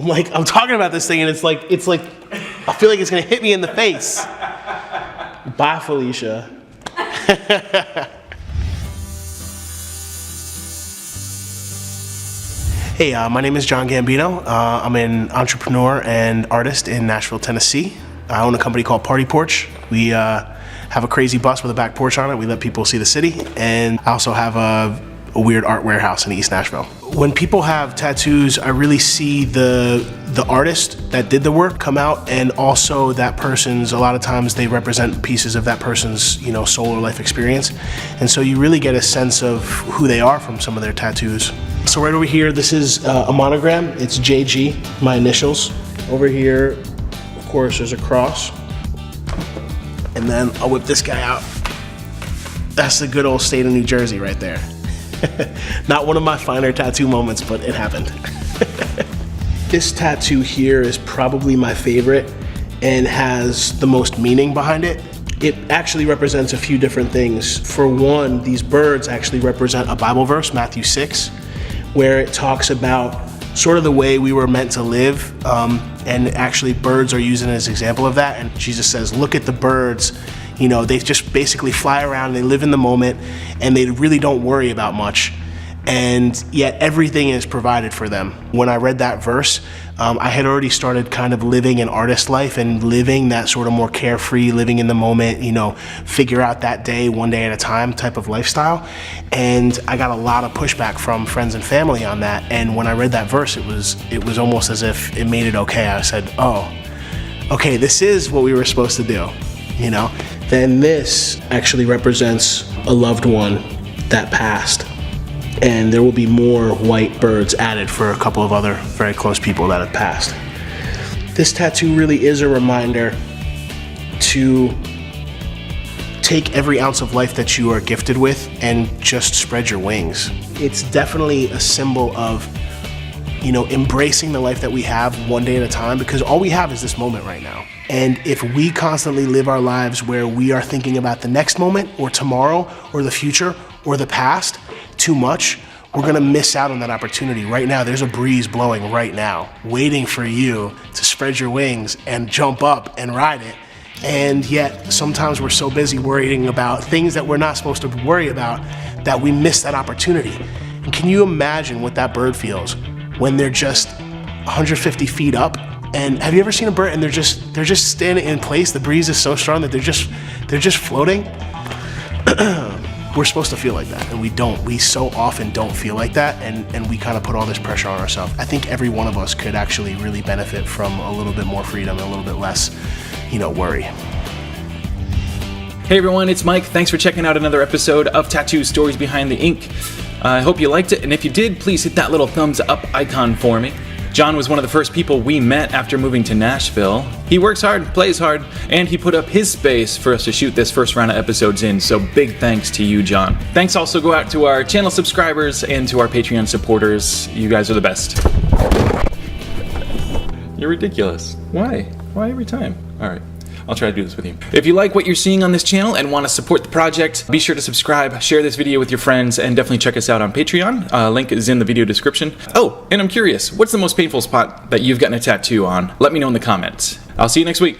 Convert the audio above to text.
I'm talking about this thing, and it's like, I feel like it's gonna hit me in the face. Bye, Felicia. Hey, my name is Jon Gambino. I'm an entrepreneur and artist in Nashville, Tennessee. I own a company called Party Porch. We have a crazy bus with a back porch on it. We let people see the city. And I also have a weird art warehouse in East Nashville. When people have tattoos, I really see the artist that did the work come out, and also that person's, a lot of times they represent pieces of that person's, soul or life experience. And so you really get a sense of who they are from some of their tattoos. So right over here, this is a monogram. It's JG, my initials. Over here, of course, there's a cross. And then I'll whip this guy out. That's the good old state of New Jersey right there. Not one of my finer tattoo moments, but it happened. This tattoo here is probably my favorite and has the most meaning behind it. It actually represents a few different things. For one, these birds actually represent a Bible verse, Matthew 6, where it talks about sort of the way we were meant to live. And actually birds are used as an example of that. And Jesus says, look at the birds. They just basically fly around, they live in the moment, and they really don't worry about much. And yet everything is provided for them. When I read that verse, I had already started kind of living an artist life and living that sort of more carefree, living in the moment, figure out that day, one day at a time type of lifestyle. And I got a lot of pushback from friends and family on that. And when I read that verse, it was almost as if it made it okay. I said, oh, okay, this is what we were supposed to do, Then this actually represents a loved one that passed. And there will be more white birds added for a couple of other very close people that have passed. This tattoo really is a reminder to take every ounce of life that you are gifted with and just spread your wings. It's definitely a symbol of, embracing the life that we have one day at a time, because all we have is this moment right now. And if we constantly live our lives where we are thinking about the next moment or tomorrow or the future or the past too much, we're gonna miss out on that opportunity. Right now, there's a breeze blowing right now, waiting for you to spread your wings and jump up and ride it. And yet, sometimes we're so busy worrying about things that we're not supposed to worry about that we miss that opportunity. And can you imagine what that bird feels when they're just 150 feet up? And have you ever seen a bird and they're just standing in place? The breeze is so strong that they're just floating. We're supposed to feel like that, and we don't. We so often don't feel like that, and we kind of put all this pressure on ourselves. I think every one of us could actually really benefit from a little bit more freedom and a little bit less, worry. Hey everyone, it's Mike. Thanks for checking out another episode of Tattoo Stories Behind the Ink. I hope you liked it, and if you did, please hit that little thumbs up icon for me. Jon was one of the first people we met after moving to Nashville. He works hard, plays hard, and he put up his space for us to shoot this first round of episodes in, so big thanks to you, Jon. Thanks also go out to our channel subscribers and to our Patreon supporters. You guys are the best. You're ridiculous. Why? Why every time? Alright. I'll try to do this with you. If you like what you're seeing on this channel and want to support the project, be sure to subscribe, share this video with your friends, and definitely check us out on Patreon. Link is in the video description. Oh, and I'm curious, what's the most painful spot that you've gotten a tattoo on? Let me know in the comments. I'll see you next week.